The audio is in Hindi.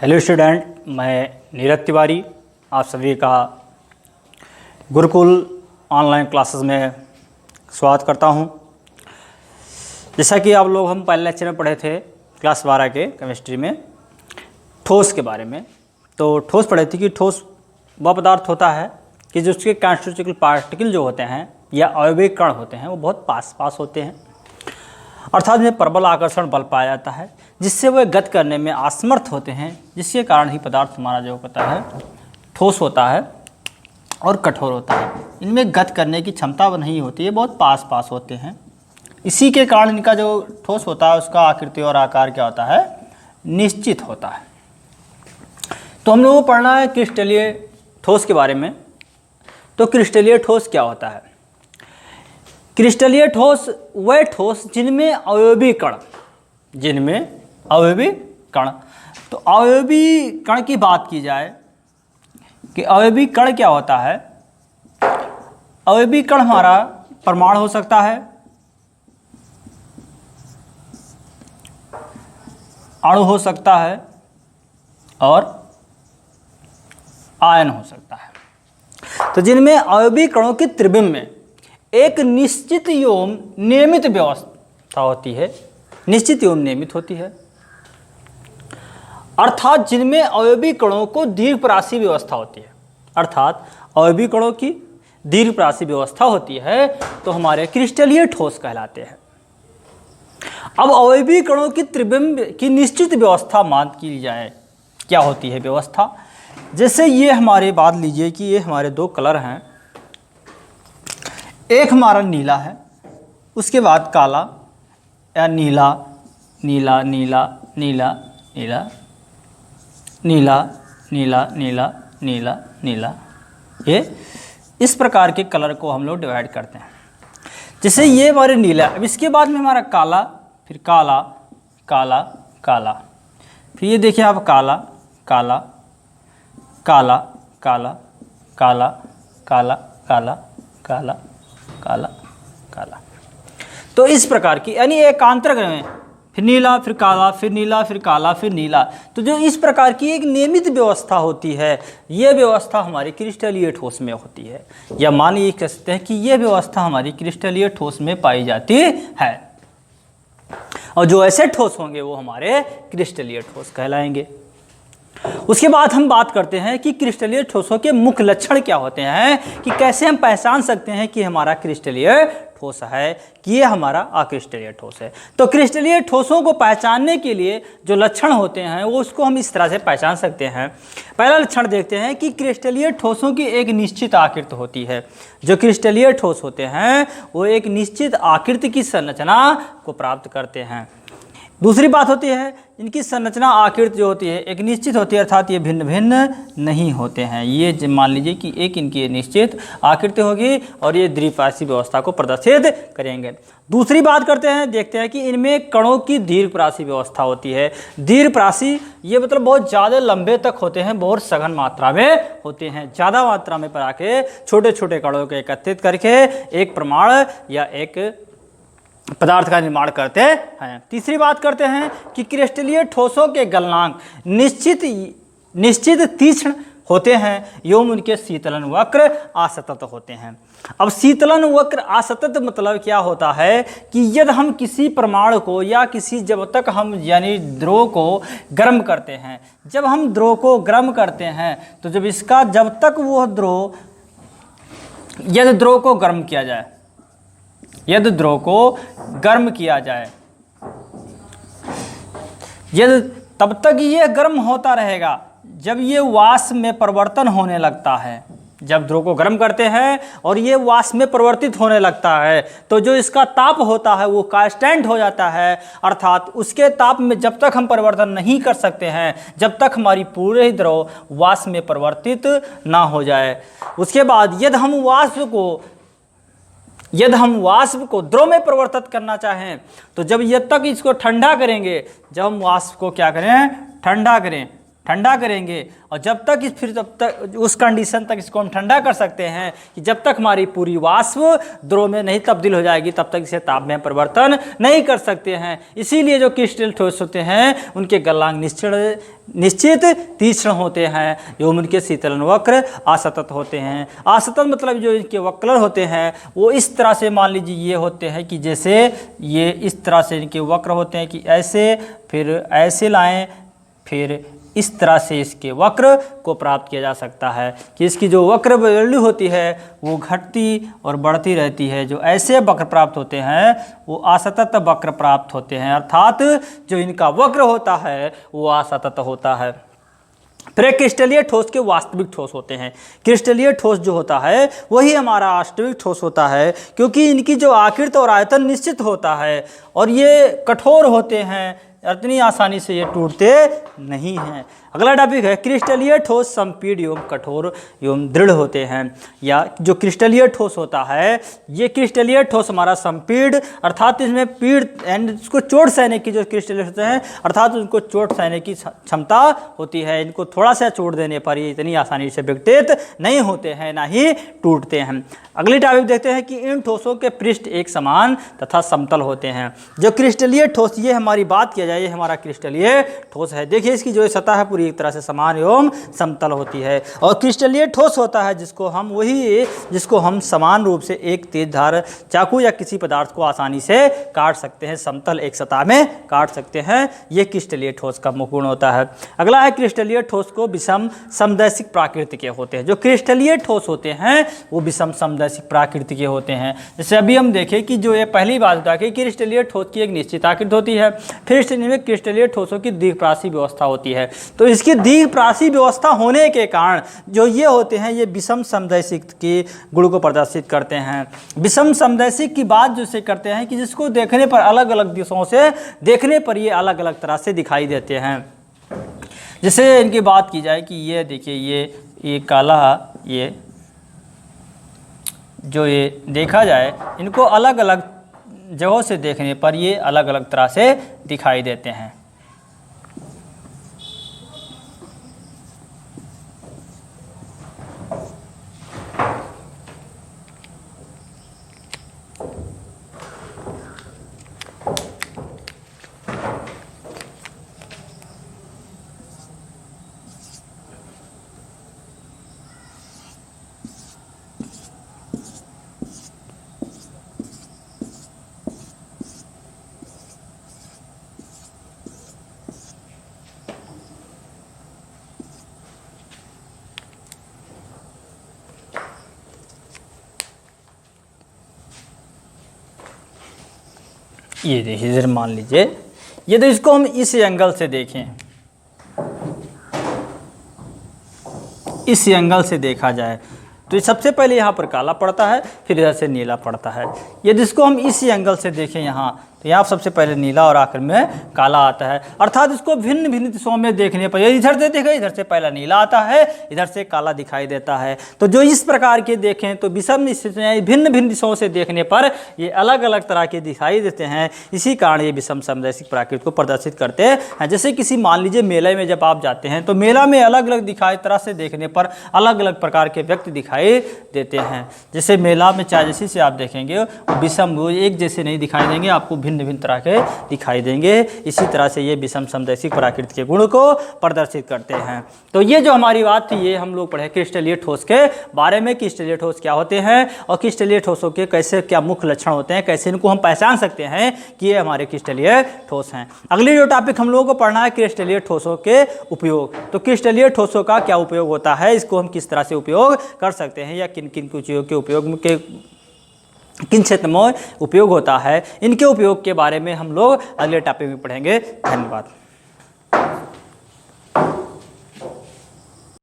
हेलो स्टूडेंट, मैं नीरज तिवारी आप सभी का गुरुकुल ऑनलाइन क्लासेस में स्वागत करता हूं। जैसा कि आप लोग हम पहले लेक्चर में पढ़े थे क्लास 12 के केमिस्ट्री में ठोस के बारे में, तो ठोस पढ़े थे कि ठोस वह पदार्थ होता है कि जो उसके कॉन्स्टिट्यूटिव पार्टिकल जो होते हैं या अयस्क कण होते हैं वो बहुत पास होते हैं, अर्थात में प्रबल आकर्षण बल पाया जाता है जिससे वह गति करने में असमर्थ होते हैं, जिसके कारण ही पदार्थ हमारा जो होता है ठोस होता है और कठोर होता है। इनमें गति करने की क्षमता नहीं होती है, बहुत पास होते हैं। इसी के कारण इनका जो ठोस होता है उसका आकृति और आकार क्या होता है, निश्चित होता है। तो हम लोगों को पढ़ना है क्रिस्टलीय ठोस के बारे में। तो क्रिस्टलीय ठोस क्या होता है? क्रिस्टलीय ठोस वह ठोस जिनमें अवयवी कण, तो अवयवी कण की बात की जाए कि अवयवी कण क्या होता है। अवयवी कण हमारा परमाणु हो सकता है, अणु हो सकता है और आयन हो सकता है। तो जिनमें अवयवी कणों की त्रिविम में एक निश्चित एवं नियमित व्यवस्था होती है, निश्चित एवं नियमित होती है, अर्थात जिनमें अवयवी कणों को दीर्घप्रासी व्यवस्था होती है, अर्थात अवयवी कणों की दीर्घप्रासी व्यवस्था होती है, तो हमारे क्रिस्टलीय ठोस कहलाते हैं। अब अवयवी कणों की त्रिविम की निश्चित व्यवस्था मान की जाए, क्या होती है व्यवस्था? जैसे ये हमारे बात लीजिए कि ये हमारे दो कलर हैं, एक हमारा नीला है, उसके बाद काला या नीला नीला नीला नीला नीला नीला नीला नीला नीला नीला, ये इस प्रकार के कलर को हम लोग डिवाइड करते हैं। जैसे ये हमारे नीला, अब इसके बाद में हमारा काला, फिर काला काला काला, फिर ये देखिए आप काला काला काला काला काला काला काला काला काला काला, तो इस प्रकार की यानी एकांतर में फिर नीला फिर काला फिर नीला फिर काला फिर नीला, तो जो इस प्रकार की एक नियमित व्यवस्था होती है, ये व्यवस्था हमारी क्रिस्टलीय ठोस में होती है, या मान ये कह सकते हैं कि ये व्यवस्था हमारी क्रिस्टलीय ठोस में पाई जाती है। और जो ऐसे ठोस होंगे वो हमारे क्रिस्टलीय ठोस कहलाएंगे। उसके बाद हम बात करते हैं कि क्रिस्टलीय ठोसों के मुख्य लक्षण क्या होते हैं, कि कैसे हम पहचान सकते हैं कि हमारा क्रिस्टलीय ठोस है कि ये हमारा अक्रिस्टलीय ठोस है। तो क्रिस्टलीय ठोसों को पहचानने के लिए जो लक्षण होते हैं वो उसको हम इस तरह से पहचान सकते हैं। पहला लक्षण देखते हैं कि क्रिस्टलीय ठोसों की एक निश्चित आकृति होती है। जो क्रिस्टलीय ठोस होते हैं वो एक निश्चित आकृति की संरचना को प्राप्त करते हैं। दूसरी बात होती है इनकी संरचना आकृति जो होती है एक निश्चित होती है, अर्थात ये भिन्न भिन्न नहीं होते हैं। ये मान लीजिए कि एक इनकी निश्चित आकृति होगी और ये द्विप्रासी व्यवस्था को प्रदर्शित करेंगे। दूसरी बात करते हैं, देखते हैं कि इनमें कणों की दीर्घप्रासी व्यवस्था होती है। दीर्घप्रासी ये मतलब बहुत ज़्यादा लंबे तक होते हैं, बहुत सघन मात्रा में होते हैं, ज़्यादा मात्रा में पड़ा के छोटे छोटे कणों को एकत्रित करके एक परमाणु या एक पदार्थ का निर्माण करते हैं। तीसरी बात करते हैं कि क्रिस्टलीय ठोसों के गलनांक निश्चित तीक्ष्ण होते हैं एवं उनके शीतलन वक्र असतत होते हैं। अब शीतलन वक्र असतत मतलब क्या होता है कि यदि हम किसी परमाणु को या किसी, जब तक हम यानी द्रव को गर्म करते हैं, जब हम द्रव को गर्म करते हैं तो जब इसका जब तक वो द्रव, यदि द्रव को गर्म किया जाए, यदि द्रव को गर्म किया जाए, यदि तब तक ये गर्म होता रहेगा जब ये वाष्प में परिवर्तन होने लगता है। जब द्रव को गर्म करते हैं और ये वाष्प में परिवर्तित होने लगता है तो जो इसका ताप होता है वो कांस्टेंट हो जाता है, अर्थात उसके ताप में जब तक हम परिवर्तन नहीं कर सकते हैं जब तक हमारी पूरे द्रव वाष्प में परिवर्तित ना हो जाए। उसके बाद यदि हम वाष्प को द्रव में परिवर्तित करना चाहें तो जब तक इसको ठंडा करेंगे, जब हम वाष्प को क्या करें, ठंडा करें, ठंडा करेंगे और जब तक फिर तब तक उस कंडीशन तक इसको हम ठंडा कर सकते हैं कि जब तक हमारी पूरी वाष्प द्रव में नहीं तब्दील हो जाएगी तब तक इसे ताप में परिवर्तन नहीं कर सकते हैं। इसीलिए जो क्रिस्टल ठोस होते हैं उनके गलनांक निश्चित तीक्ष्ण होते हैं एवं उनके शीतलन वक्र असतत होते हैं। असतत मतलब जो इनके वक्र होते हैं वो इस तरह से मान लीजिए ये होते हैं कि जैसे ये इस तरह से इनके वक्र होते हैं कि ऐसे फिर ऐसे लाएं, फिर इस तरह से इसके वक्र को प्राप्त किया जा सकता है कि इसकी जो वक्र वैल्यू होती है वो घटती और बढ़ती रहती है। जो ऐसे वक्र प्राप्त होते हैं वो असतत वक्र प्राप्त होते हैं, अर्थात जो इनका वक्र होता है वो असतत होता है। फिर क्रिस्टलीय ठोस के वास्तविक ठोस होते हैं। क्रिस्टलीय ठोस जो होता है वही हमारा वास्तविक ठोस होता है, क्योंकि इनकी जो आकृति और आयतन निश्चित होता है और ये कठोर होते हैं, इतनी आसानी से ये टूटते नहीं हैं। अगला टॉपिक है क्रिस्टलीय ठोस संपीड एवं कठोर एवं दृढ़ होते हैं। या जो क्रिस्टलीय ठोस होता है ये क्रिस्टलीय ठोस हमारा संपीड अर्थात इसमें पीड़ एंड इसको चोट सहने की जो क्रिस्टलीय होते हैं अर्थात उनको चोट सहने की क्षमता होती है। इनको थोड़ा सा चोट देने पर ये इतनी आसानी से विघटित नहीं होते हैं, ना ही टूटते हैं। अगली टॉपिक देखते हैं कि इन ठोसों के पृष्ठ एक समान तथा समतल होते हैं। जो क्रिस्टलीय ठोस ये हमारी बात किया जाए ये हमारा क्रिस्टलीय ठोस है। देखिए इसकी जो सतह है पूरी एक तरह से समान एवं समतल होती है। और क्रिस्टलीय ठोस होता है जिसको हम समान रूप से एक तेज धार चाकू या किसी पदार्थ को आसानी से काट सकते हैं, समतल एक सतह में काट सकते हैं। ये क्रिस्टलीय ठोस का मुख्य गुण होता है। अगला है क्रिस्टलीय ठोस को विषम समदैशिक प्रकृति के होते हैं। जो क्रिस्टलीय ठोस होते हैं वो विषम समदैशिक प्रकृति के होते हैं। जैसे अभी हम देखें कि जो ये पहली बात होता है कि क्रिस्टलीय ठोस की एक निश्चित आकृति होती है, फिर इसमें क्रिस्टलीय ठोसों की द्विप्रासी व्यवस्था होती है। तो इसकी द्विप्रासी व्यवस्था होने के कारण जो ये होते हैं ये विषम समदैशिक के गुण को प्रदर्शित करते हैं। विषम समदैशिक की बात जो से करते हैं कि जिसको देखने पर अलग अलग दिशाओं से देखने पर ये अलग अलग तरह से दिखाई देते हैं। जैसे इनकी बात की जाए कि ये देखिए ये काला ये जो ये देखा जाए इनको अलग अलग जगहों से देखने पर ये अलग अलग तरह से दिखाई देते हैं। ये देखिए इधर मान लीजिए ये तो इसको हम इस एंगल से देखें, इस एंगल से देखा जाए तो सबसे पहले यहाँ पर काला पड़ता है, फिर इधर से नीला पड़ता है। यदि इसको हम इस एंगल से देखें यहाँ तो यहाँ सबसे पहले नीला और आखिर में काला आता है, अर्थात इसको भिन्न भिन्न दिशाओं में देखने पर यदि इधर से देखें इधर से पहला नीला आता है, इधर से काला दिखाई देता है। तो जो इस प्रकार के देखें तो विषम स्थितियाँ भिन्न भिन्न दिशाओं से देखने पर ये अलग अलग तरह के दिखाई देते हैं। इसी कारण ये विषम समदैशिक प्रकृति को प्रदर्शित करते हैं। जैसे किसी मान लीजिए मेले में जब आप जाते हैं तो मेला में अलग अलग दिखाई तरह से देखने पर अलग अलग प्रकार के व्यक्ति दिखाई देते हैं। जैसे मेला में चाहे जैसे से आप देखेंगे विषम एक जैसे नहीं दिखाई देंगे, आपको भिन्न भिन्न तरह के दिखाई देंगे। इसी तरह से ये विषम समदैशिक प्रकृति के गुण को प्रदर्शित करते हैं। तो ये जो हमारी बात थी ये हम लोग पढ़े क्रिस्टलीय ठोस के बारे में, क्रिस्टलीय ठोस क्या होते हैं और क्रिस्टलीय ठोसों के कैसे क्या मुख्य लक्षण होते हैं, कैसे इनको हम पहचान सकते हैं कि ये हमारे क्रिस्टलीय ठोस हैं। अगली जो टॉपिक हम लोगों को पढ़ना है क्रिस्टलीय ठोसों के उपयोग। तो क्रिस्टलीय ठोसों का क्या उपयोग होता है, इसको हम किस तरह से उपयोग कर सकते हैं या किन किन चीज़ों के उपयोग के किन क्षेत्र में उपयोग होता है, इनके उपयोग के बारे में हम लोग अगले टॉपिक में पढ़ेंगे। धन्यवाद।